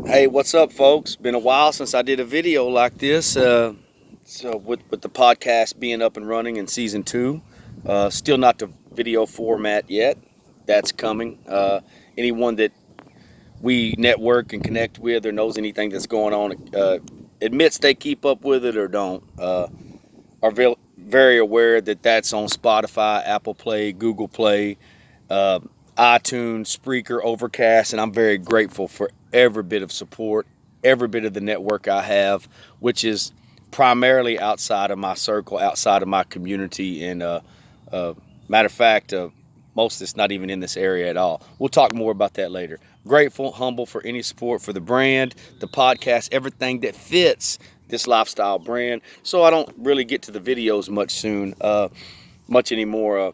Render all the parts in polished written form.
Hey, what's up, folks? Been a while since I did a video like this. So with the podcast being up and running in season two, still not the video format yet. That's coming. Anyone that we network and connect with or knows anything that's going on, admits they keep up with it or don't, are very aware that that's on Spotify, Apple Play, Google Play, uh, iTunes, Spreaker, Overcast, and I'm very grateful for every bit of support, every bit of the network I have, which is primarily outside of my circle, outside of my community, and uh, matter of fact, most of it's not even in this area at all. We'll talk more about that later. Grateful, humble for any support for the brand, the podcast, everything that fits this lifestyle brand. So I don't really get to the videos much anymore.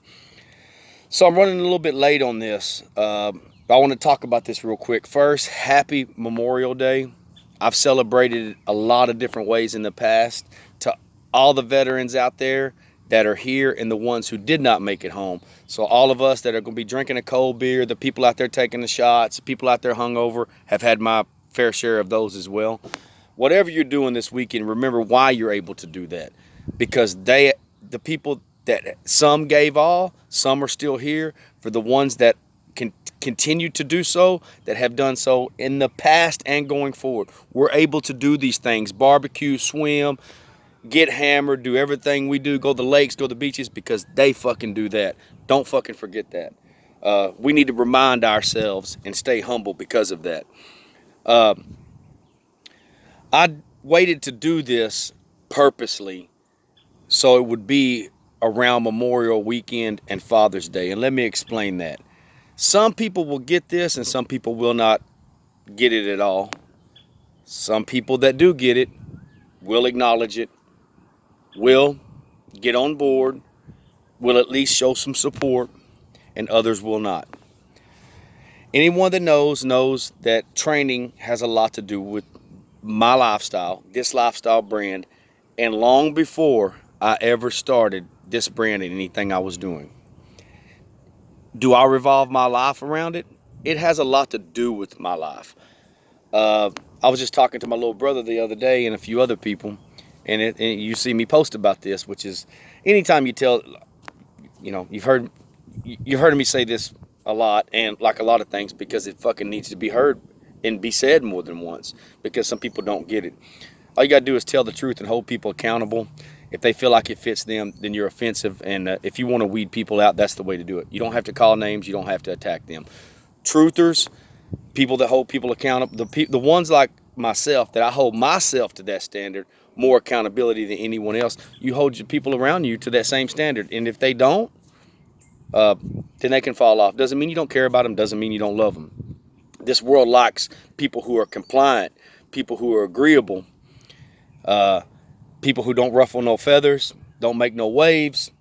So I'm running a little bit late on this. I want to talk about this real quick. First, happy Memorial Day. I've celebrated it a lot of different ways in the past. To all the veterans out there that are here and the ones who did not make it home. So all of us that are going to be drinking a cold beer, the people out there taking the shots, the people out there hungover, have had my fair share of those as well. Whatever you're doing this weekend, remember why you're able to do that. Because the people that some gave all, some are still here. For the ones that can continue to do so, that have done so in the past and going forward, we're able to do these things: barbecue, swim, get hammered, do everything we do, go to the lakes, go to the beaches, because they fucking do that. Don't fucking forget that. We need to remind ourselves and stay humble because of that. Uh, I waited to do this purposely so it would be around Memorial Weekend and Father's Day. And let me explain that. Some people will get this and some people will not get it at all. Some people that do get it will acknowledge it, will get on board, will at least show some support, and others will not. Anyone that knows that training has a lot to do with my lifestyle, this lifestyle brand, and long before I ever started this brand and anything I was doing. Do I revolve my life around it? It has a lot to do with my life. I was just talking to my little brother the other day and a few other people, and you see me post about this, which is anytime you tell, you've heard me say this a lot, and like a lot of things, because it fucking needs to be heard and be said more than once, because some people don't get it. All you got to do is tell the truth and hold people accountable. If they feel like it fits them, then you're offensive. And if you want to weed people out, that's the way to do it. You don't have to call names. You don't have to attack them. Truthers, people that hold people accountable, the ones like myself, that I hold myself to that standard, more accountability than anyone else. You hold your people around you to that same standard. And if they don't, then they can fall off. Doesn't mean you don't care about them. Doesn't mean you don't love them. This world likes people who are compliant, people who are agreeable, people who don't ruffle no feathers, don't make no waves,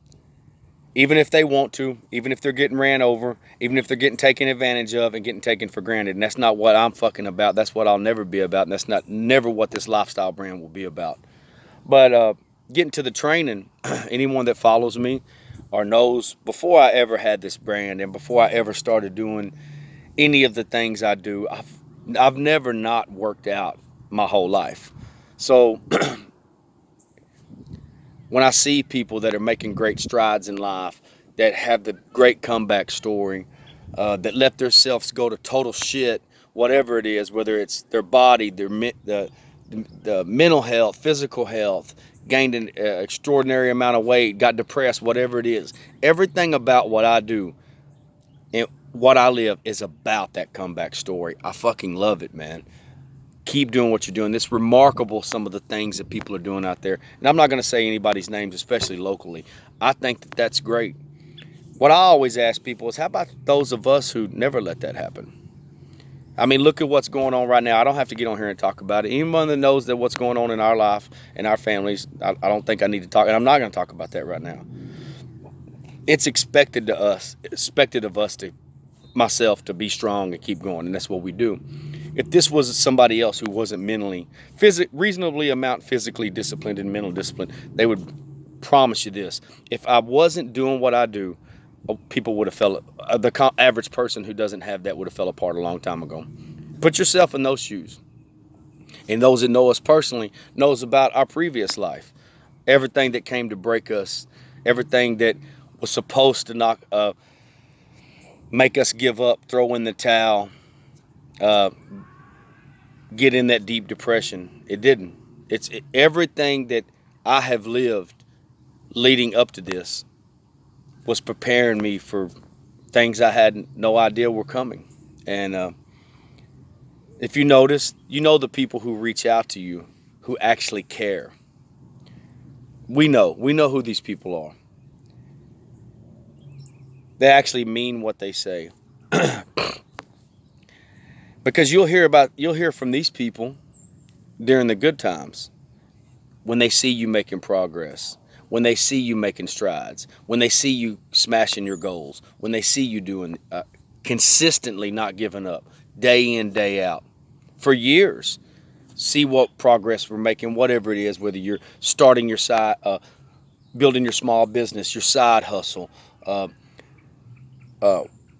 even if they want to, even if they're getting ran over, even if they're getting taken advantage of and getting taken for granted. And that's not what I'm fucking about. That's what I'll never be about. And that's never what this lifestyle brand will be about. But getting to the training, anyone that follows me or knows, before I ever had this brand and before I ever started doing any of the things I do, I've never not worked out my whole life. So when I see people that are making great strides in life, that have the great comeback story, that let themselves go to total shit, whatever it is, whether it's their body, the mental health, physical health, gained an extraordinary amount of weight, got depressed, whatever it is, everything about what I do and what I live is about that comeback story. I fucking love it, man. Keep doing what you're doing. It's remarkable, some of the things that people are doing out there. And I'm not going to say anybody's names, especially locally. I think that that's great. What I always ask people is, how about those of us who never let that happen? I mean, look at what's going on right now. I don't have to get on here and talk about it. Anyone that knows that what's going on in our life and our families, I don't think I need to talk. And I'm not going to talk about that right now. It's expected of us to, myself, to be strong and keep going. And that's what we do. If this was somebody else who wasn't reasonably amount physically disciplined and mental disciplined, they would promise you this: if I wasn't doing what I do, people would have fell. The average person who doesn't have that would have fell apart a long time ago. Put yourself in those shoes. And those that know us personally knows about our previous life. Everything that came to break us, everything that was supposed to make us give up, throw in the towel, get in that deep depression. It didn't. Everything that I have lived leading up to this was preparing me for things I had no idea were coming. And if you notice, you know the people who reach out to you who actually care. We know who these people are. They actually mean what they say. Because you'll hear from these people during the good times, when they see you making progress, when they see you making strides, when they see you smashing your goals, when they see you doing consistently not giving up, day in, day out, for years. See what progress we're making, whatever it is, whether you're starting your side, building your small business, your side hustle,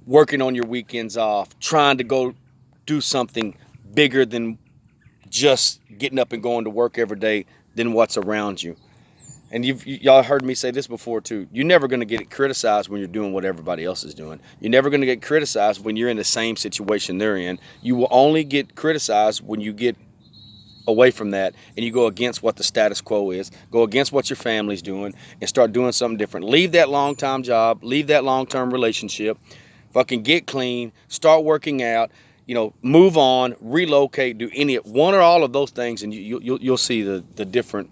working on your weekends off, trying to go do something bigger than just getting up and going to work every day, than what's around you. And y'all heard me say this before too. You're never going to get criticized when you're doing what everybody else is doing. You're never going to get criticized when you're in the same situation they're in. You will only get criticized when you get away from that and you go against what the status quo is, go against what your family's doing, and start doing something different. Leave that long-time job, leave that long-term relationship, fucking get clean, start working out, move on, relocate, do one or all of those things, and you'll see the different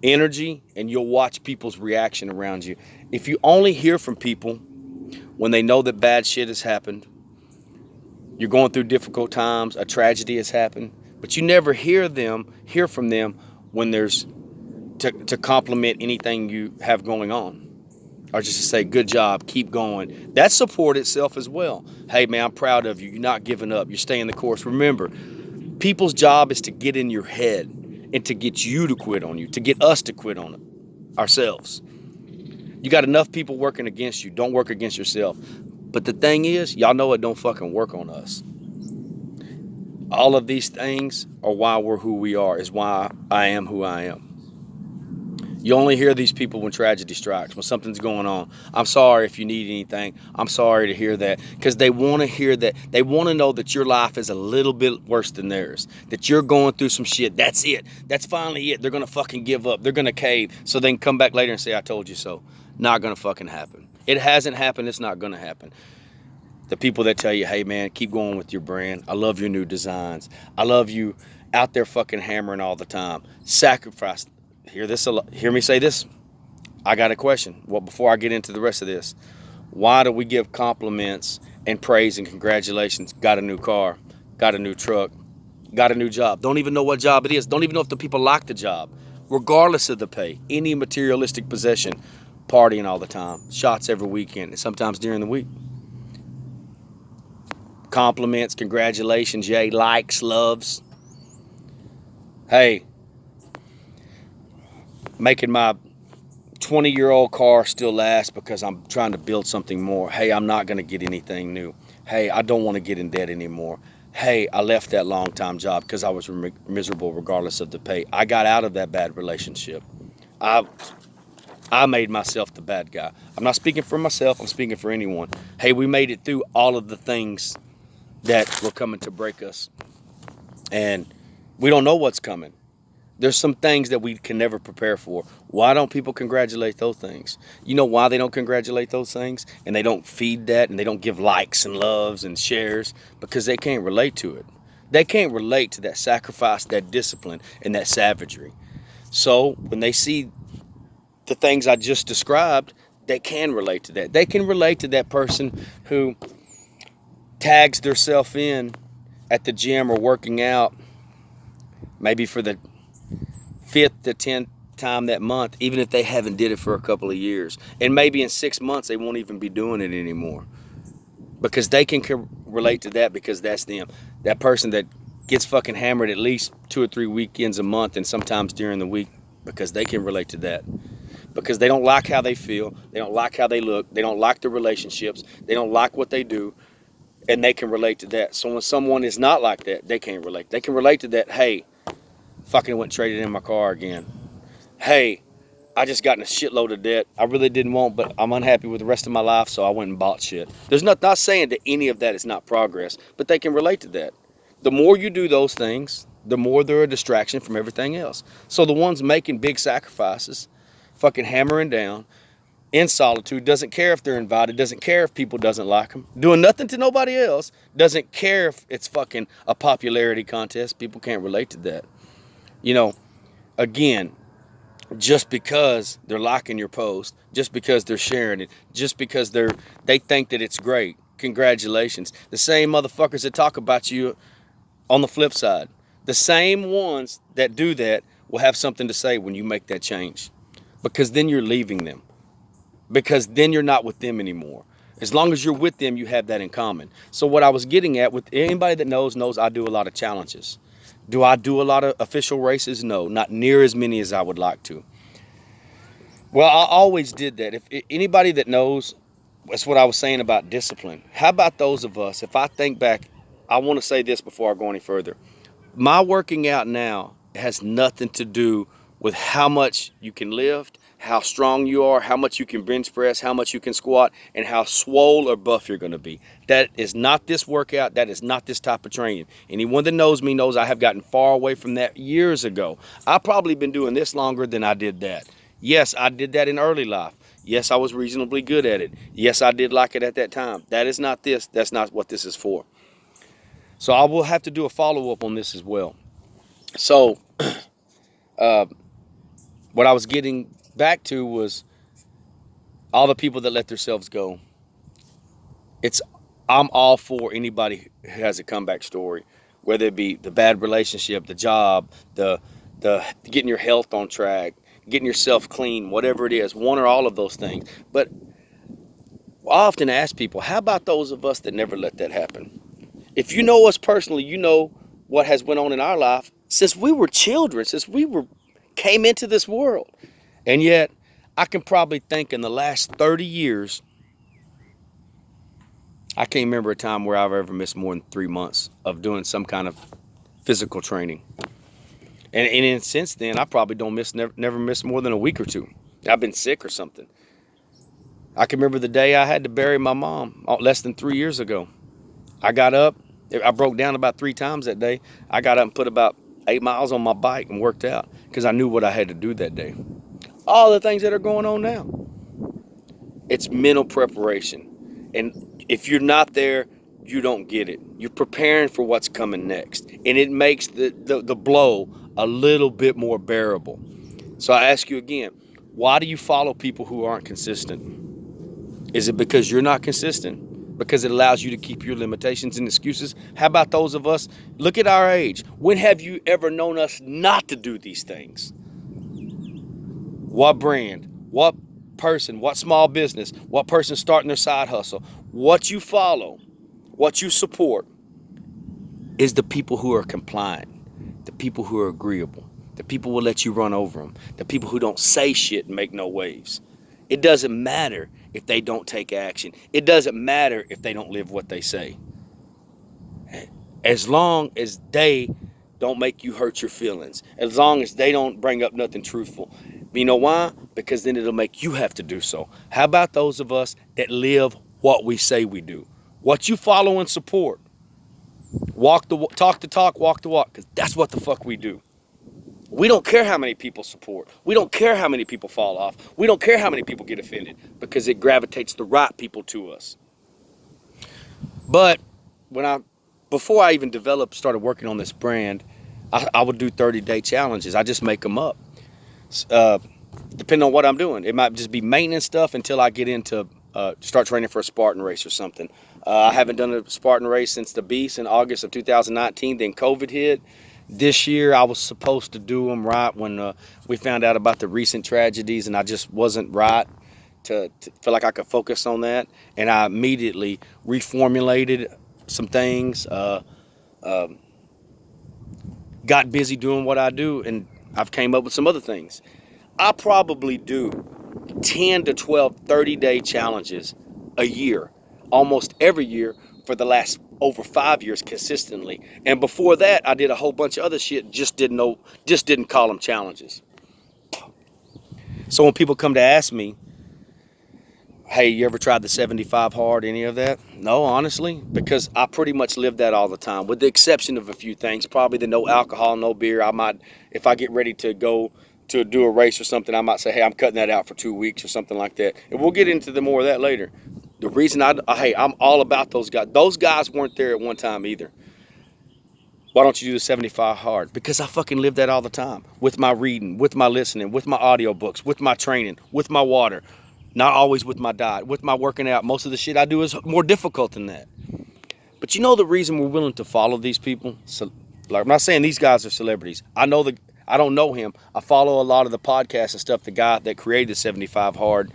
energy, and you'll watch people's reaction around you. If you only hear from people when they know that bad shit has happened, you're going through difficult times, a tragedy has happened, but you never hear from them when there's to compliment anything you have going on, or just to say, good job, keep going. That support itself as well. Hey man, I'm proud of you. You're not giving up. You're staying the course. Remember, people's job is to get in your head and to get you to quit on you, to get us to quit on it ourselves. You got enough people working against you. Don't work against yourself. But the thing is, y'all know it don't fucking work on us. All of these things are why we're who we are, is why I am who I am. You only hear these people when tragedy strikes, when something's going on. I'm sorry if you need anything. I'm sorry to hear that. Because they want to hear that. They want to know that your life is a little bit worse than theirs. That you're going through some shit. That's it. That's finally it. They're going to fucking give up. They're going to cave. So they can come back later and say, I told you so. Not going to fucking happen. It hasn't happened. It's not going to happen. The people that tell you, hey man, keep going with your brand. I love your new designs. I love you out there fucking hammering all the time. Sacrifice. Hear me say this. I got a question. Well, before I get into the rest of this, why do we give compliments and praise and congratulations? Got a new car, got a new truck, got a new job. Don't even know what job it is. Don't even know if the people like the job. Regardless of the pay, any materialistic possession, partying all the time, shots every weekend, and sometimes during the week. Compliments, congratulations, yay, likes, loves. Hey, making my 20-year-old car still last because I'm trying to build something more. Hey, I'm not going to get anything new. Hey, I don't want to get in debt anymore. Hey, I left that long-time job because I was miserable regardless of the pay. I got out of that bad relationship. I made myself the bad guy. I'm not speaking for myself. I'm speaking for anyone. Hey, we made it through all of the things that were coming to break us. And we don't know what's coming. There's some things that we can never prepare for. Why don't people congratulate those things? You know why they don't congratulate those things? And they don't feed that, and they don't give likes and loves and shares? Because they can't relate to it. They can't relate to that sacrifice, that discipline, and that savagery. So when they see the things I just described, they can relate to that. They can relate to that person who tags themselves in at the gym or working out, maybe for the 5th to 10th time that month, even if they haven't did it for a couple of years. And maybe in 6 months they won't even be doing it anymore, because they can relate to that, because that's them. That person that gets fucking hammered at least 2 or 3 weekends a month, and sometimes during the week, because they can relate to that. Because they don't like how they feel, they don't like how they look, they don't like the relationships, they don't like what they do, and they can relate to that. So when someone is not like that, they can't relate. They can relate to that. Hey, Fucking went and traded in my car again. Hey, I just got in a shitload of debt I really didn't want, but I'm unhappy with the rest of my life, so I went and bought shit. There's not saying that any of that is not progress, but they can relate to that. The more you do those things, the more they're a distraction from everything else. So the ones making big sacrifices, fucking hammering down in solitude, doesn't care if they're invited, doesn't care if people doesn't like them, doing nothing to nobody else, doesn't care if it's fucking a popularity contest. People can't relate to that. You know, again, just because they're liking your post, just because they're sharing it, just because they think that it's great, congratulations. The same motherfuckers that talk about you on the flip side, the same ones that do that will have something to say when you make that change, because then you're leaving them, because then you're not with them anymore. As long as you're with them, you have that in common. So what I was getting at, with anybody that knows I do a lot of challenges. Do I do a lot of official races? No, not near as many as I would like to. Well, I always did that. If anybody that knows, that's what I was saying about discipline. How about those of us, if I think back, I want to say this before I go any further. My working out now has nothing to do with how much you can lift, how strong you are, how much you can bench press, how much you can squat, and how swole or buff you're going to be. That is not this workout. That is not this type of training. Anyone that knows me knows I have gotten far away from that years ago. I've probably been doing this longer than I did that. Yes, I did that in early life. Yes, I was reasonably good at it. Yes, I did like it at that time. That is not this. That's not what this is for. So I will have to do a follow-up on this as well. So what I was getting back to was all the people that let themselves go. I'm all for anybody who has a comeback story, whether it be the bad relationship, the job, the getting your health on track, getting yourself clean, whatever it is, one or all of those things. But I often ask people, how about those of us that never let that happen? If you know us personally, you know what has went on in our life since we were children, since came into this world. And yet, I can probably think in the last 30 years, I can't remember a time where I've ever missed more than 3 months of doing some kind of physical training. And since then, I probably never miss more than a week or two. I've been sick or something. I can remember the day I had to bury my mom less than 3 years ago. I got up. I broke down about 3 times that day. I got up and put about 8 miles on my bike and worked out because I knew what I had to do that day. All the things that are going on now. It's mental preparation. And if you're not there, you don't get it. You're preparing for what's coming next. And it makes the blow a little bit more bearable. So I ask you again, why do you follow people who aren't consistent? Is it because you're not consistent? Because it allows you to keep your limitations and excuses? How about those of us? Look at our age. When have you ever known us not to do these things? What brand? What person? What small business? What person starting their side hustle? What you follow, what you support is the people who are compliant, the people who are agreeable, the people who will let you run over them, the people who don't say shit and make no waves. It doesn't matter if they don't take action. It doesn't matter if they don't live what they say. As long as they don't make you hurt your feelings, as long as they don't bring up nothing truthful. You know why? Because then it'll make you have to do so. How about those of us that live what we say we do? What you follow and support. Talk the talk, walk the walk, because that's what the fuck we do. We don't care how many people support. We don't care how many people fall off. We don't care how many people get offended, because it gravitates the right people to us. But before I even started working on this brand, I would do 30-day challenges. I just make them up. Depending on what I'm doing. It might just be maintenance stuff until I get into start training for a Spartan race or something. I haven't done a Spartan race since the Beast in August of 2019. Then COVID hit. This year I was supposed to do them right when we found out about the recent tragedies, and I just wasn't right to feel like I could focus on that. And I immediately reformulated some things, got busy doing what I do, and I've came up with some other things. I probably do 10 to 12 30-day challenges a year, almost every year for the last over 5 years consistently. And before that, I did a whole bunch of other shit, just didn't call them challenges. So when people come to ask me, hey, you ever tried the 75 hard, any of that? No, honestly, because I pretty much live that all the time, with the exception of a few things. Probably the no alcohol, no beer. I might, if I get ready to go to do a race or something, I might say, hey, I'm cutting that out for 2 weeks or something like that. And we'll get into the more of that later. The reason hey, I'm all about those guys. Those guys weren't there at one time either. Why don't you do the 75 hard? Because I fucking live that all the time, with my reading, with my listening, with my audiobooks, with my training, with my water. Not always with my diet, with my working out. Most of the shit I do is more difficult than that. But you know the reason we're willing to follow these people? So, like, I'm not saying these guys are celebrities. I don't know him. I follow a lot of the podcasts and stuff, the guy that created the 75 hard.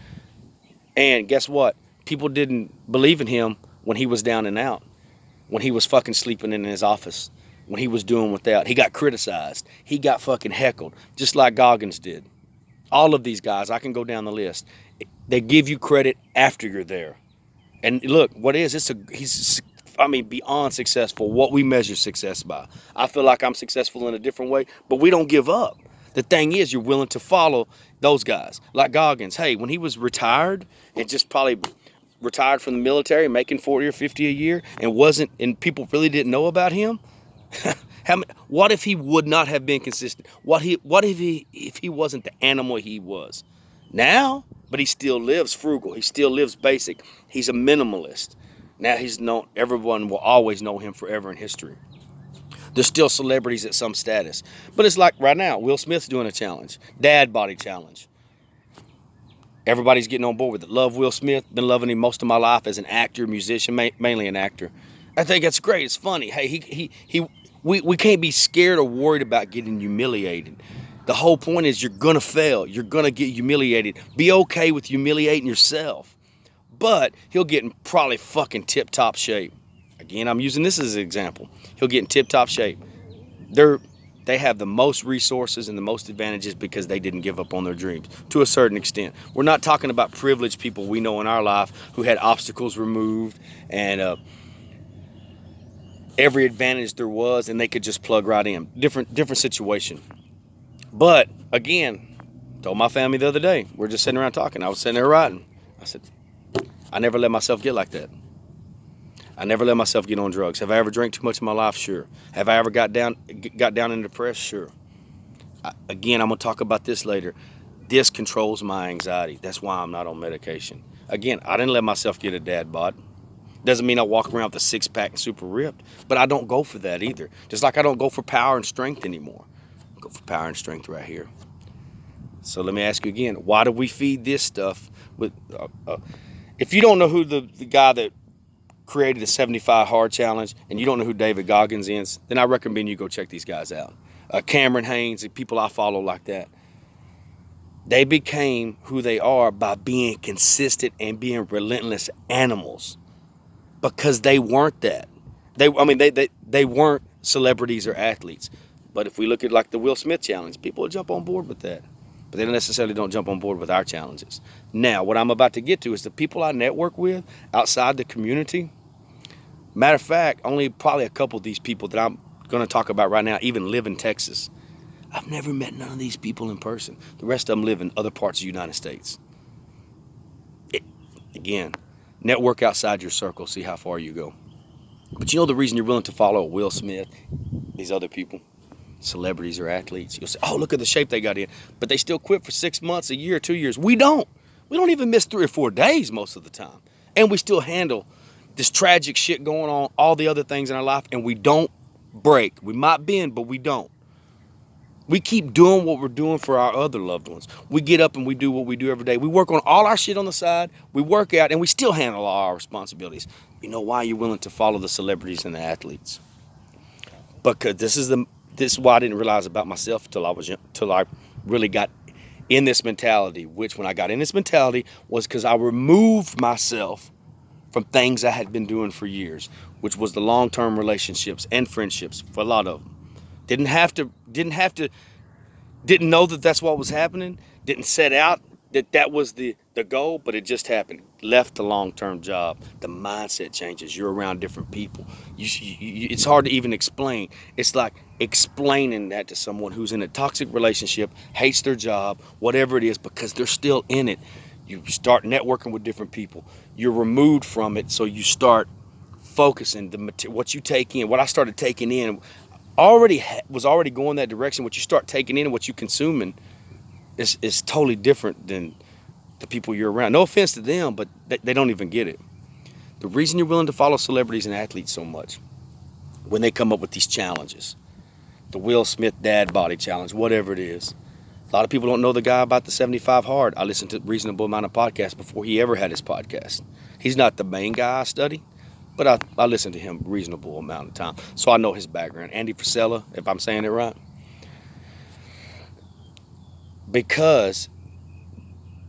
And guess what? People didn't believe in him when he was down and out, when he was fucking sleeping in his office, when he was doing without. He got criticized. He got fucking heckled, just like Goggins did. All of these guys, I can go down the list. They give you credit after you're there. And look, he's beyond successful, what we measure success by. I feel like I'm successful in a different way, but we don't give up. The thing is, you're willing to follow those guys. Like Goggins, hey, when he was retired and just probably retired from the military, making 40 or 50 a year, and people really didn't know about him, what if he would not have been consistent? What if he wasn't the animal he was? Now, but he still lives frugal. He still lives basic. He's a minimalist. Now everyone will always know him forever in history. There's still celebrities at some status. But it's like right now, Will Smith's doing a challenge. Dad body challenge. Everybody's getting on board with it. Love Will Smith. Been loving him most of my life as an actor, musician, mainly an actor. I think that's great. It's funny. Hey, we can't be scared or worried about getting humiliated. The whole point is you're going to fail. You're going to get humiliated. Be okay with humiliating yourself. But he'll get in probably fucking tip-top shape. Again, I'm using this as an example. He'll get in tip-top shape. They have the most resources and the most advantages because they didn't give up on their dreams to a certain extent. We're not talking about privileged people we know in our life who had obstacles removed and every advantage there was, and they could just plug right in. Different situation. But again, told my family the other day, we're just sitting around talking. I was sitting there writing. I said, I never let myself get like that. I never let myself get on drugs. Have I ever drank too much in my life? Sure. Have I ever got down and depressed? Sure. Again, I'm going to talk about this later. This controls my anxiety. That's why I'm not on medication. Again, I didn't let myself get a dad bod. Doesn't mean I walk around with a six-pack and super ripped, but I don't go for that either. Just like I don't go for power and strength anymore. I go for power and strength right here. So let me ask you again, why do we feed this stuff? If you don't know who the guy that created the 75 hard challenge and you don't know who David Goggins is, then I recommend you go check these guys out. Cameron Haynes, the people I follow like that. They became who they are by being consistent and being relentless animals because they weren't that. They weren't celebrities or athletes. But if we look at like the Will Smith challenge, people will jump on board with that. But they necessarily don't jump on board with our challenges. Now, what I'm about to get to is the people I network with outside the community. Matter of fact, only probably a couple of these people that I'm going to talk about right now even live in Texas. I've never met none of these people in person. The rest of them live in other parts of the United States. Again, network outside your circle, see how far you go. But you know the reason you're willing to follow Will Smith, these other people, celebrities or athletes, you'll say, oh, look at the shape they got in. But they still quit for 6 months, a year, 2 years. We don't. We don't even miss 3 or 4 days most of the time. And we still handle this tragic shit going on, all the other things in our life, and we don't break. We might bend, but we don't. We keep doing what we're doing for our other loved ones. We get up and we do what we do every day. We work on all our shit on the side. We work out, and we still handle all our responsibilities. You know why you're willing to follow the celebrities and the athletes? Because this is what I didn't realize about myself till I really got in this mentality, which when I got in this mentality was because I removed myself from things I had been doing for years, which was the long-term relationships and friendships for a lot of them. Didn't know that that's what was happening. Didn't set out that was the goal, but it just happened. left the long-term job, the mindset changes. You're around different people. It's hard to even explain. It's like explaining that to someone who's in a toxic relationship, hates their job, whatever it is, because they're still in it. You start networking with different people. You're removed from it, so you start focusing what you take in. What I started taking in was already going that direction. What you start taking in and what you consuming is totally different than the people you're around. No offense to them, but they don't even get it. The reason you're willing to follow celebrities and athletes so much, when they come up with these challenges, the Will Smith dad body challenge, whatever it is. A lot of people don't know the guy about the 75 hard. I listened to a reasonable amount of podcasts before he ever had his podcast. He's not the main guy I study, but I listened to him a reasonable amount of time. So I know his background. Andy Frisella, if I'm saying it right. Because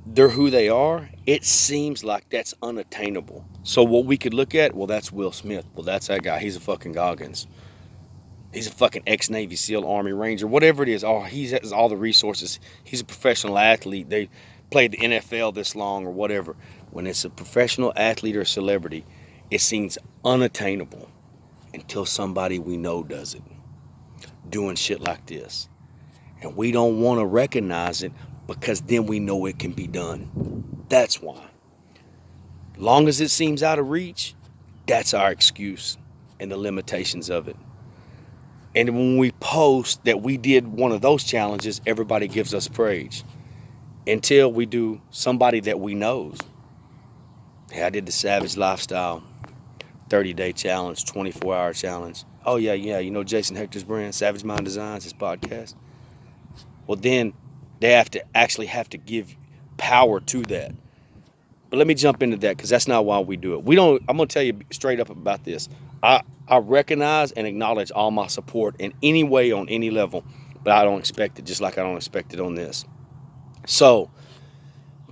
they're who they are, it seems like that's unattainable. So what we could look at, well, that's Will Smith. Well, that's that guy. He's a fucking Goggins. He's a fucking ex-Navy SEAL, Army Ranger, whatever it is. Oh, he has all the resources. He's a professional athlete. They played the NFL this long or whatever. When it's a professional athlete or celebrity, it seems unattainable until somebody we know does it, doing shit like this. And we don't want to recognize it because then we know it can be done. That's why. Long as it seems out of reach, that's our excuse and the limitations of it. And when we post that we did one of those challenges, everybody gives us praise. Until we do somebody that we knows. Hey, I did the Savage Lifestyle 30-day challenge, 24-hour challenge. Oh, yeah, you know Jason Hector's brand, Savage Mind Designs, his podcast. Well, then they have to give power to that. But let me jump into that because that's not why we do it. I'm going to tell you straight up about this. I recognize and acknowledge all my support in any way on any level, but I don't expect it, just like I don't expect it on this. So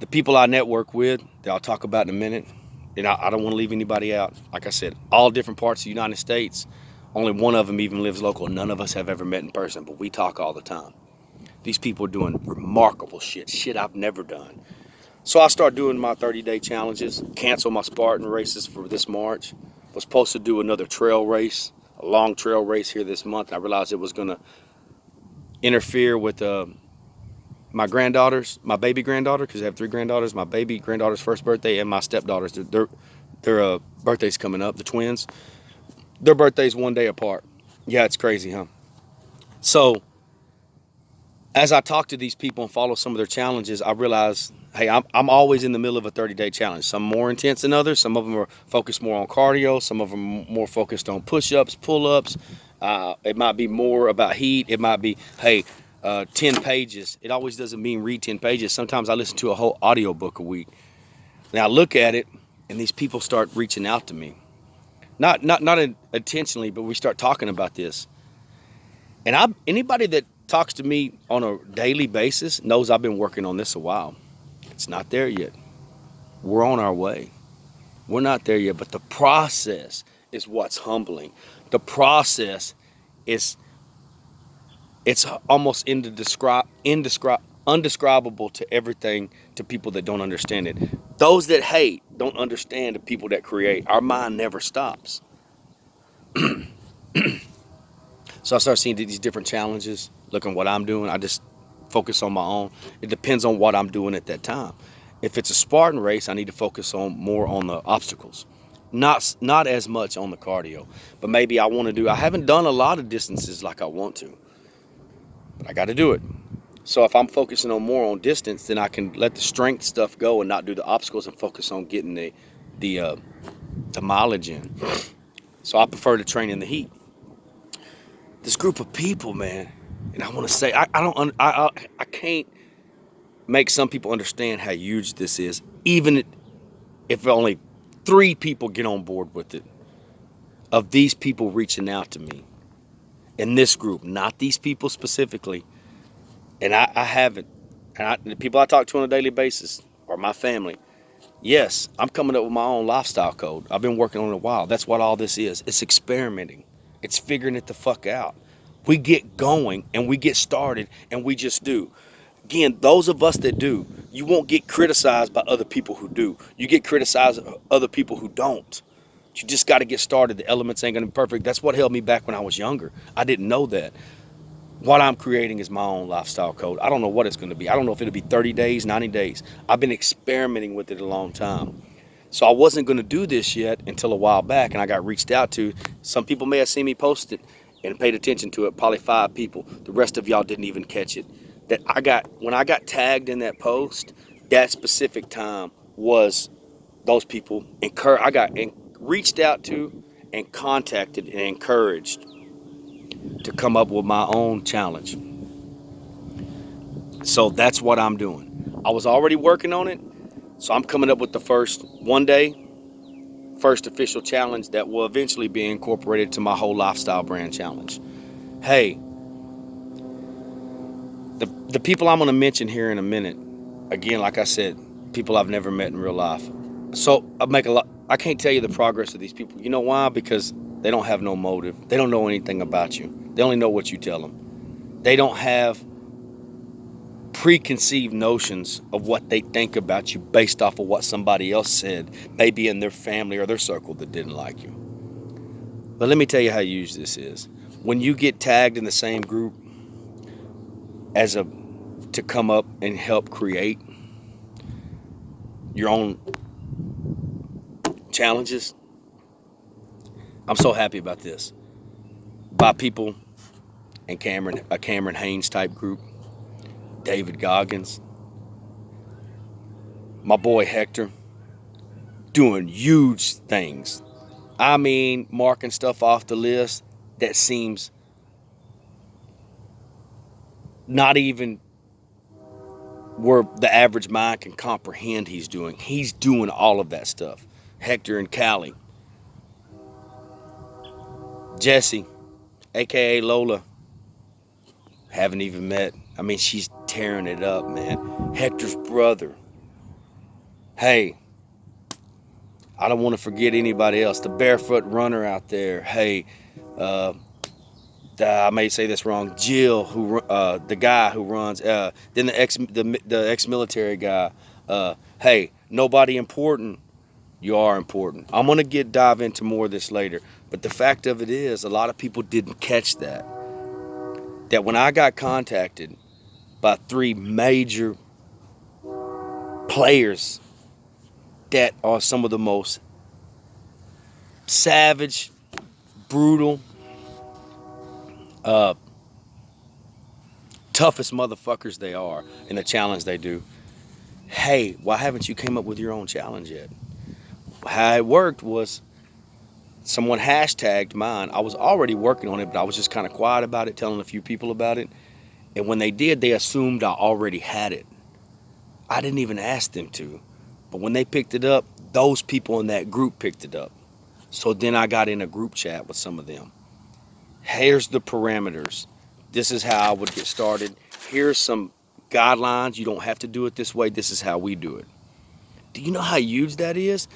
the people I network with, that I'll talk about in a minute, and I don't want to leave anybody out. Like I said, all different parts of the United States. Only one of them even lives local. None of us have ever met in person, but we talk all the time. These people are doing remarkable shit I've never done. So I start doing my 30-day challenges, cancel my Spartan races for this March. Was supposed to do another trail race, a long trail race here this month. I realized it was going to interfere with my granddaughters, my baby granddaughter, because I have 3 granddaughters, my baby granddaughter's first birthday, and my stepdaughters. Their birthdays coming up, the twins. Their birthdays one day apart. Yeah, it's crazy, huh? So as I talk to these people and follow some of their challenges, I realize, hey, I'm always in the middle of a 30-day challenge. Some more intense than others. Some of them are focused more on cardio. Some of them more focused on push-ups, pull-ups. It might be more about heat. It might be, hey, 10 pages. It always doesn't mean read 10 pages. Sometimes I listen to a whole audiobook a week. Now I look at it, and these people start reaching out to me. Not intentionally, but we start talking about this. And anybody that talks to me on a daily basis knows I've been working on this a while. It's not there yet. We're on our way. We're not there yet, but the process is what's humbling. The process it's almost undescribable to everything to people that don't understand it. Those that hate don't understand the people that create. Our mind never stops. So I start seeing these different challenges, looking what I'm doing. I just focus on my own. It depends on what I'm doing at that time. If it's a Spartan race, I need to focus more on the obstacles. Not as much on the cardio. But maybe I haven't done a lot of distances like I want to. But I got to do it. So if I'm focusing more on distance, then I can let the strength stuff go and not do the obstacles and focus on getting the mileage in. So I prefer to train in the heat. This group of people, man, and I want to say, I can't make some people understand how huge this is, even if only 3 people get on board with it, of these people reaching out to me in this group, not these people specifically. And I haven't, and the people I talk to on a daily basis are my family. Yes, I'm coming up with my own lifestyle code. I've been working on it a while. That's what all this is. It's experimenting. It's figuring it the fuck out. We get going and we get started and we just do. Again, those of us that do, you won't get criticized by other people who do. You get criticized by other people who don't. You just got to get started. The elements ain't going to be perfect. That's what held me back when I was younger. I didn't know that. What I'm creating is my own lifestyle code. I don't know what it's going to be. I don't know if it'll be 30 days, 90 days. I've been experimenting with it a long time. So I wasn't going to do this yet until a while back, and I got reached out to. Some people may have seen me post it and paid attention to it, probably 5 people. The rest of y'all didn't even catch it. When I got tagged in that post, that specific time was those people reached out to and contacted and encouraged to come up with my own challenge. So that's what I'm doing. I was already working on it, so I'm coming up with the first official challenge that will eventually be incorporated to my whole lifestyle brand challenge. Hey, the people I'm going to mention here in a minute, again, like I said, people I've never met in real life. So I can't tell you the progress of these people. You know why? Because they don't have no motive. They don't know anything about you. They only know what you tell them. They don't have preconceived notions of what they think about you based off of what somebody else said, maybe in their family or their circle that didn't like you. But let me tell you how huge this is. When you get tagged in the same group to come up and help create your own challenges, I'm so happy about this. By people in a Cameron Haynes type group, David Goggins, my boy Hector, doing huge things. I mean, marking stuff off the list that seems not even where the average mind can comprehend he's doing. He's doing all of that stuff. Hector and Callie. Jesse, aka Lola, haven't even met. I mean, she's tearing it up, man. Hector's brother. Hey, I don't want to forget anybody else. The barefoot runner out there. Hey, I may say this wrong. Jill, the guy who runs. Then the ex-military guy. Hey, nobody important. You are important. I'm gonna dive into more of this later. But the fact of it is, a lot of people didn't catch that. That when I got contacted by 3 major players that are some of the most savage, brutal, toughest motherfuckers they are in the challenge they do. Hey, why haven't you came up with your own challenge yet? How it worked was someone hashtagged mine. I was already working on it, but I was just kind of quiet about it, telling a few people about it. And when they did, they assumed I already had it. I didn't even ask them to. But when they picked it up, those people in that group picked it up. So then I got in a group chat with some of them. Here's the parameters. This is how I would get started. Here's some guidelines. You don't have to do it this way. This is how we do it. Do you know how huge that is?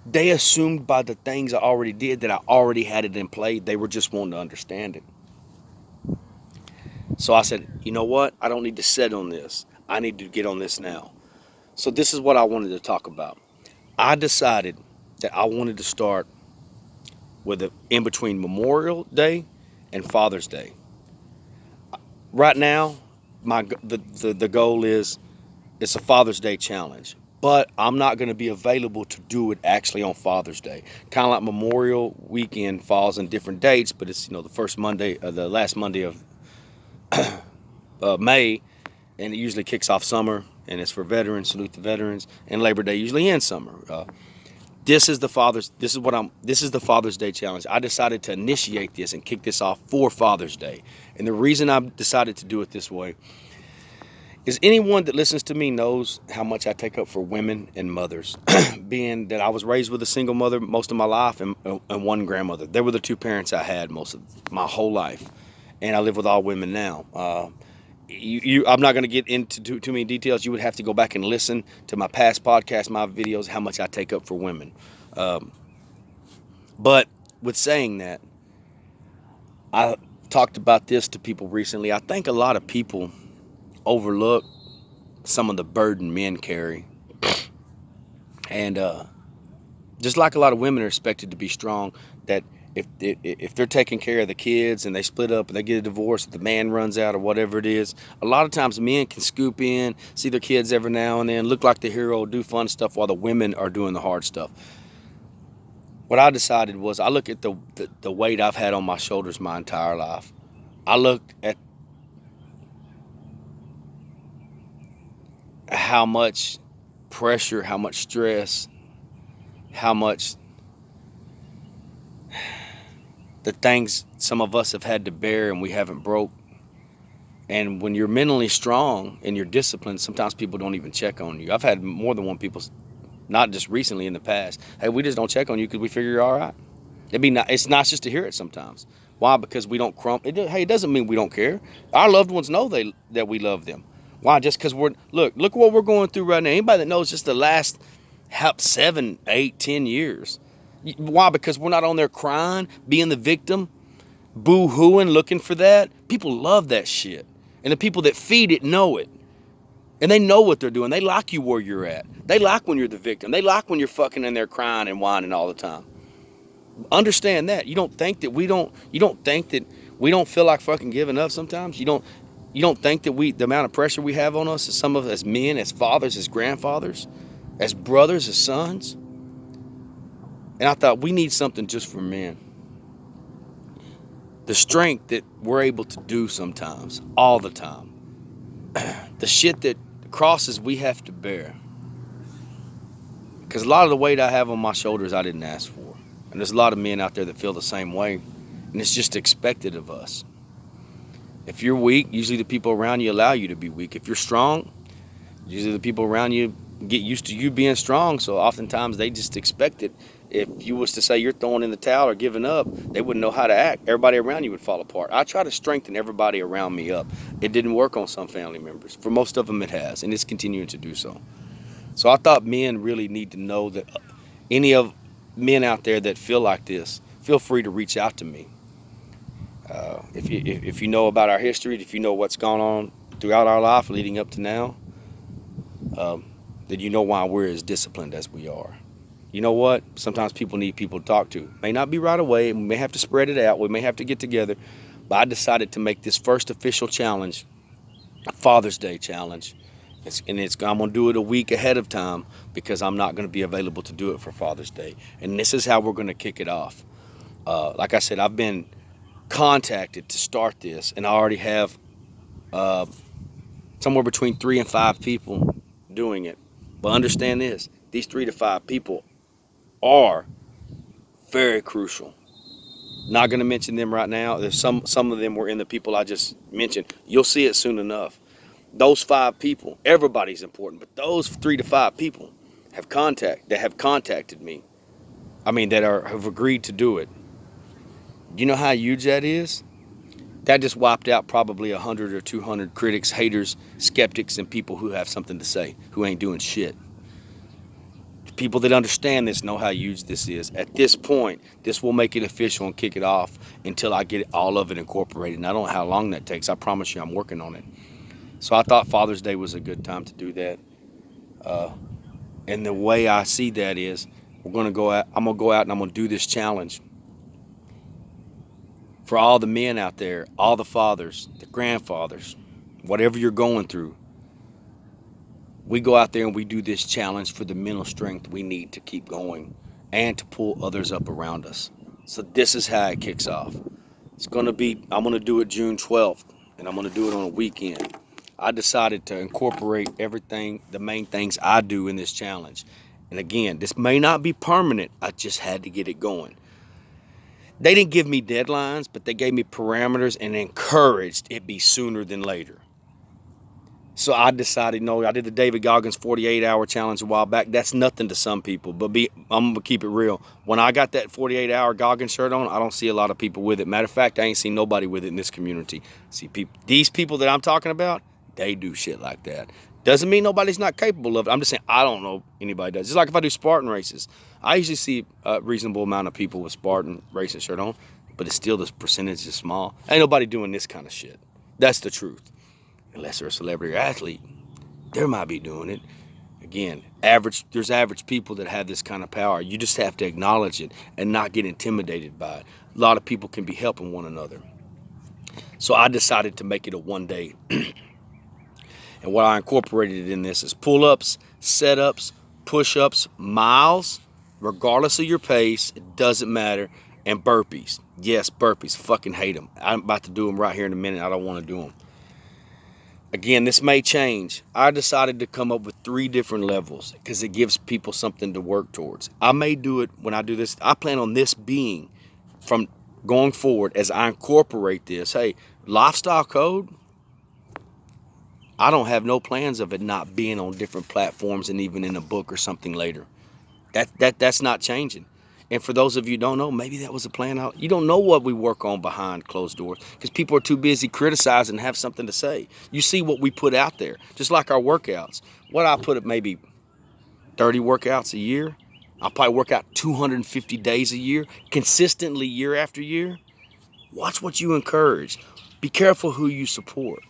They assumed by the things I already did that I already had it in play. They were just wanting to understand it. So I said, you know what? I don't need to sit on this. I need to get on this now. So this is what I wanted to talk about. I decided that I wanted to start with in between Memorial Day and Father's Day. Right now, the goal is it's a Father's Day challenge, but I'm not going to be available to do it actually on Father's Day. Kind of like Memorial Weekend falls in different dates, but it's the first Monday, the last Monday of May, and it usually kicks off summer, and it's for veterans, salute the veterans, and Labor Day usually ends summer. This is the Father's Day challenge. I decided to initiate this and kick this off for Father's Day. And the reason I decided to do it this way is anyone that listens to me knows how much I take up for women and mothers. Being that I was raised with a single mother most of my life and one grandmother. They were the 2 parents I had most of my whole life. And I live with all women now. I'm not going to get into too many details. You would have to go back and listen to my past podcasts, my videos, how much I take up for women. But with saying that, I talked about this to people recently. I think a lot of people overlook some of the burden men carry. And just like a lot of women are expected to be strong, that if they're taking care of the kids and they split up and they get a divorce, the man runs out or whatever it is, a lot of times men can scoop in, see their kids every now and then, look like the hero, do fun stuff while the women are doing the hard stuff. What I decided was, I look at the weight I've had on my shoulders my entire life. I looked at how much pressure, how much stress, how much the things some of us have had to bear and we haven't broke. And when you're mentally strong and you're disciplined, sometimes people don't even check on you. I've had more than one people, not just recently, in the past, hey, we just don't check on you because we figure you're all right. It's nice just to hear it sometimes. Why? Because we don't hey, it doesn't mean we don't care. Our loved ones know that we love them. Why? Just because look what we're going through right now. Anybody that knows just the last 7, 8, 10 years. Why? Because we're not on there crying, being the victim, boo-hooing, looking for that. People love that shit. And the people that feed it know it. And they know what they're doing. They like you where you're at. They like when you're the victim. They like when you're fucking in there crying and whining all the time. Understand that. You don't think that we don't feel like fucking giving up sometimes? You don't think that the amount of pressure we have on us, as men, as fathers, as grandfathers, as brothers, as sons? And I thought, we need something just for men. The strength that we're able to do sometimes, all the time. The shit that crosses we have to bear. Because a lot of the weight I have on my shoulders I didn't ask for. And there's a lot of men out there that feel the same way. And it's just expected of us. If you're weak, usually the people around you allow you to be weak. If you're strong, usually the people around you get used to you being strong. So oftentimes they just expect it. If you was to say you're throwing in the towel or giving up, they wouldn't know how to act. Everybody around you would fall apart. I try to strengthen everybody around me up. It didn't work on some family members. For most of them it has, and it's continuing to do so. So I thought men really need to know that any of men out there that feel like this, feel free to reach out to me. If you know about our history, if you know what's gone on throughout our life leading up to now, then you know why we're as disciplined as we are. You know what? Sometimes people need people to talk to. May not be right away. We may have to spread it out. We may have to get together. But I decided to make this first official challenge a Father's Day challenge. I'm going to do it a week ahead of time because I'm not going to be available to do it for Father's Day. And this is how we're going to kick it off. Like I said, I've been contacted to start this, and I already have somewhere between 3 and 5 people doing it. But understand this, these 3 to 5 people are very crucial. Not going to mention them right now. There's some of them were in the people I just mentioned. You'll see it soon enough. Those 5 people, everybody's important, but those 3 to 5 people have contacted me. I mean, have agreed to do it. You know how huge that is? That just wiped out probably 100 or 200 critics, haters, skeptics, and people who have something to say, who ain't doing shit. People that understand this know how huge this is. At this point, this will make it official and kick it off until I get all of it incorporated. And I don't know how long that takes. I promise you I'm working on it. So I thought Father's Day was a good time to do that. And the way I see that is, I'm going to go out and I'm going to do this challenge for all the men out there, all the fathers, the grandfathers, whatever you're going through. We go out there and we do this challenge for the mental strength we need to keep going and to pull others up around us. So this is how it kicks off. I'm going to do it June 12th, and I'm going to do it on a weekend. I decided to incorporate everything, the main things I do in this challenge. And again, this may not be permanent. I just had to get it going. They didn't give me deadlines, but they gave me parameters and encouraged it be sooner than later. So I decided, no, I did the David Goggins 48-hour challenge a while back. That's nothing to some people, but I'm going to keep it real. When I got that 48-hour Goggins shirt on, I don't see a lot of people with it. Matter of fact, I ain't seen nobody with it in this community. See, these people that I'm talking about, they do shit like that. Doesn't mean nobody's not capable of it. I'm just saying I don't know anybody does. Just like if I do Spartan races, I usually see a reasonable amount of people with Spartan racing shirt on, but it's still, the percentage is small. Ain't nobody doing this kind of shit. That's the truth. Unless they're a celebrity or athlete. They might be doing it. Again, there's average people that have this kind of power. You just have to acknowledge it and not get intimidated by it. A lot of people can be helping one another. So I decided to make it a 1 day. And what I incorporated in this is pull-ups, set-ups, push-ups, miles, regardless of your pace, it doesn't matter, and burpees. Yes, burpees, fucking hate them. I'm about to do them right here in a minute. I don't want to do them. Again, this may change. I decided to come up with 3 different levels because it gives people something to work towards. I may do it when I do this. I plan on this being from going forward as I incorporate this. Hey, lifestyle code, I don't have no plans of it not being on different platforms and even in a book or something later. That's not changing. And for those of you who don't know, maybe that was a plan out. You don't know what we work on behind closed doors because people are too busy criticizing and have something to say. You see what we put out there, just like our workouts. What I put at maybe 30 workouts a year. I'll probably work out 250 days a year, consistently year after year. Watch what you encourage. Be careful who you support.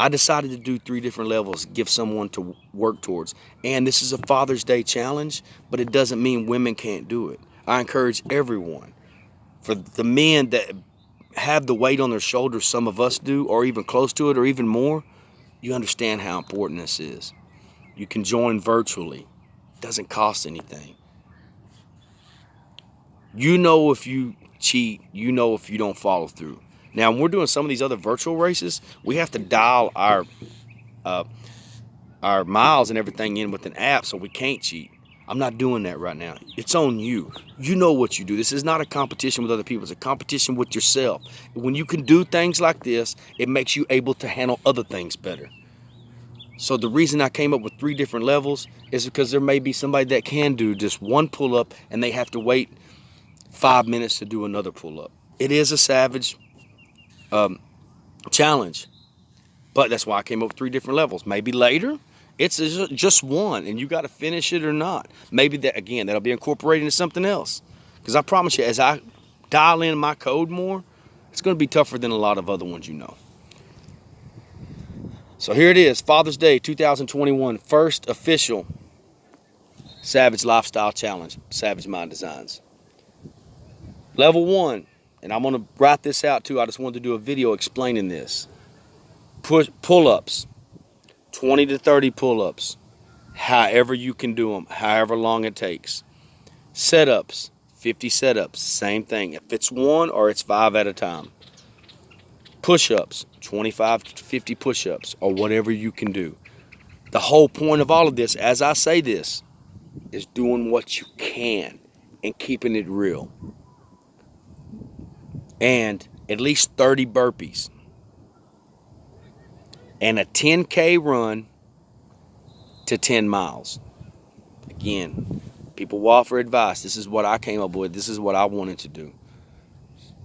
I decided to do 3 different levels, give someone to work towards. And this is a Father's Day challenge, but it doesn't mean women can't do it. I encourage everyone. For the men that have the weight on their shoulders, some of us do, or even close to it, or even more, you understand how important this is. You can join virtually. It doesn't cost anything. You know if you cheat, you know if you don't follow through. Now, when we're doing some of these other virtual races, we have to dial our miles and everything in with an app so we can't cheat. I'm not doing that right now. It's on you. You know what you do. This is not a competition with other people. It's a competition with yourself. When you can do things like this, it makes you able to handle other things better. So the reason I came up with 3 different levels is because there may be somebody that can do just 1 pull-up and they have to wait 5 minutes to do another pull-up. It is a savage challenge, but that's why I came up with 3 different levels. Maybe later it's just 1 and you got to finish it or not. Maybe that'll be incorporated into something else, because I promise you, as I dial in my code more, it's going to be tougher than a lot of other ones, you know. So here it is, Father's Day 2021, first official Savage Lifestyle Challenge, Savage Mind Designs. Level 1, and I'm going to write this out too. I just wanted to do a video explaining this. Pull-ups, 20 to 30 pull-ups, however you can do them, however long it takes. Setups, 50 setups, same thing. If it's 1 or it's 5 at a time. Push-ups, 25 to 50 push-ups, or whatever you can do. The whole point of all of this, as I say this, is doing what you can and keeping it real. And at least 30 burpees. And a 10K run to 10 miles. Again, people will offer advice. This is what I came up with. This is what I wanted to do.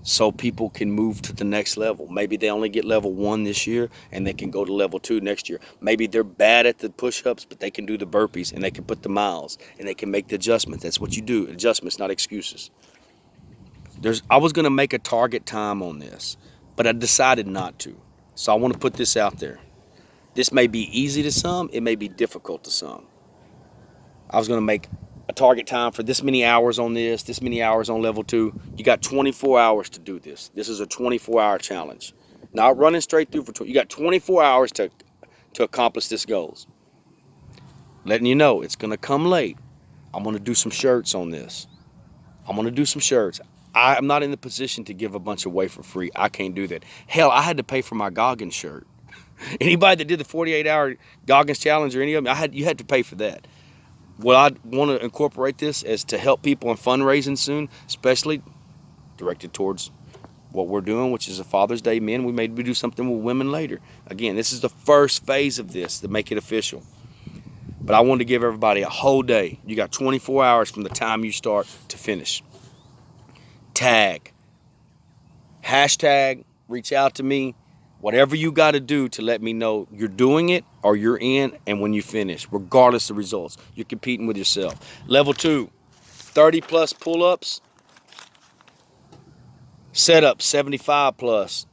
So people can move to the next level. Maybe they only get level 1 this year and they can go to level 2 next year. Maybe they're bad at the push-ups, but they can do the burpees and they can put the miles and they can make the adjustments. That's what you do. Adjustments, not excuses. I was going to make a target time on this, but I decided not to. So I want to put this out there. This may be easy to some. It may be difficult to some. I was going to make a target time for this many hours on this many hours on level 2. You got 24 hours to do this. This is a 24-hour challenge. Not running straight through for 20. You got 24 hours to accomplish this goals. Letting you know, it's going to come late. I'm going to do some shirts on this. I'm going to do some shirts. I'm not in the position to give a bunch away for free. I can't do that. Hell, I had to pay for my Goggins shirt. Anybody that did the 48-hour Goggins challenge or any of them, you had to pay for that. What I want to incorporate this is to help people in fundraising soon, especially directed towards what we're doing, which is a Father's Day men. We may do something with women later. Again, this is the first phase of this to make it official. But I wanted to give everybody a whole day. You got 24 hours from the time you start to finish. Tag. Hashtag, reach out to me. Whatever you got to do to let me know you're doing it or you're in, and when you finish, regardless of results, you're competing with yourself. Level 2, 30 plus pull-ups. Setups, 75 plus.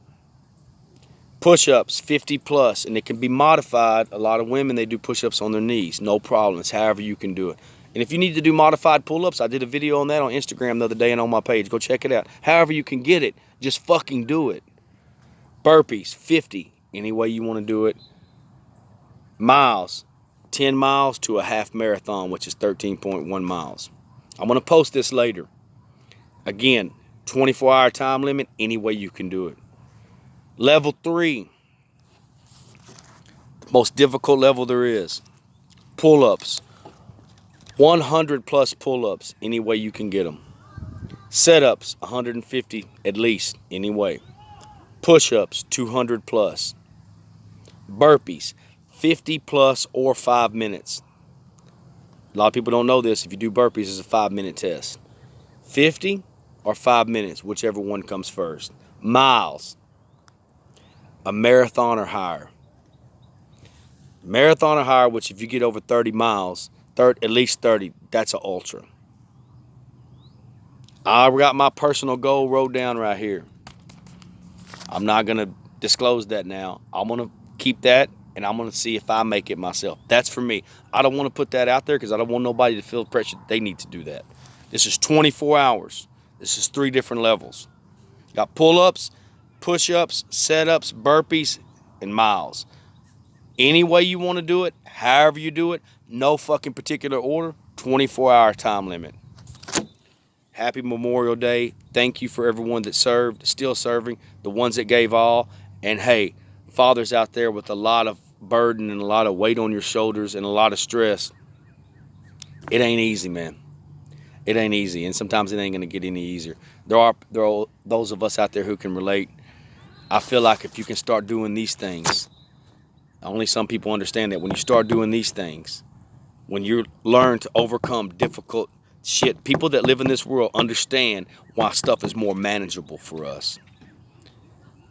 Push-ups, 50 plus, and it can be modified. A lot of women, they do push-ups on their knees. No problem. It's however you can do it. And if you need to do modified pull-ups, I did a video on that on Instagram the other day and on my page. Go check it out. However you can get it, just fucking do it. Burpees, 50, any way you want to do it. Miles, 10 miles to a half marathon, which is 13.1 miles. I'm going to post this later. Again, 24-hour time limit, any way you can do it. Level 3, the most difficult level there is. Pull-ups, 100 plus pull-ups, any way you can get them. Set-ups, 150 at least, any way. Push-ups, 200 plus. Burpees, 50 plus or 5 minutes. A lot of people don't know this. If you do burpees, it's a 5-minute test. 50 or 5 minutes, whichever one comes first. Miles, a marathon or higher. Marathon or higher, which if you get over 30 miles, at least 30, that's an ultra. I got my personal goal wrote down right here. I'm not going to disclose that now. I'm going to keep that, and I'm going to see if I make it myself. That's for me. I don't want to put that out there because I don't want nobody to feel pressure. They need to do that. This is 24 hours. This is 3 different levels. Got pull-ups, push-ups, set-ups, burpees, and miles. Any way you want to do it, however you do it, no fucking particular order, 24-hour time limit. Happy Memorial Day. Thank you for everyone that served, still serving, the ones that gave all. And hey, fathers out there with a lot of burden and a lot of weight on your shoulders and a lot of stress, it ain't easy, man. It ain't easy, and sometimes it ain't going to get any easier. There are those of us out there who can relate. I feel like if you can start doing these things, only some people understand that when you start doing these things, when you learn to overcome difficult shit, people that live in this world understand why stuff is more manageable for us.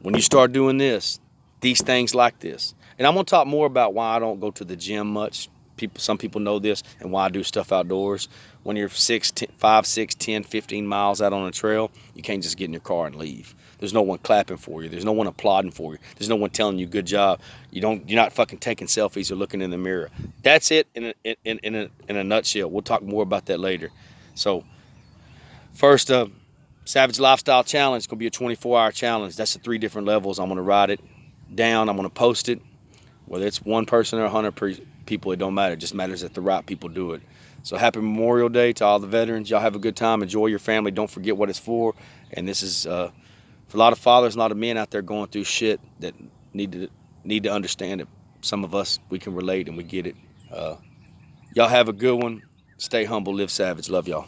When you start doing these things like this, and I'm going to talk more about why I don't go to the gym much. Some people know this, and why I do stuff outdoors. When you're 5, 6, 10, 15 miles out on a trail, you can't just get in your car and leave. There's no one clapping for you. There's no one applauding for you. There's no one telling you good job. You're not fucking taking selfies or looking in the mirror. That's it in a nutshell. We'll talk more about that later. So first, Savage Lifestyle Challenge is going to be a 24-hour challenge. That's the 3 different levels. I'm going to write it down. I'm going to post it. Whether it's one person or 100 people, it don't matter. It just matters that the right people do it. So happy Memorial Day to all the veterans. Y'all have a good time. Enjoy your family. Don't forget what it's for. And this is for a lot of fathers, a lot of men out there going through shit that need to understand it. Some of us, we can relate and we get it. Y'all have a good one. Stay humble, live savage. Love y'all.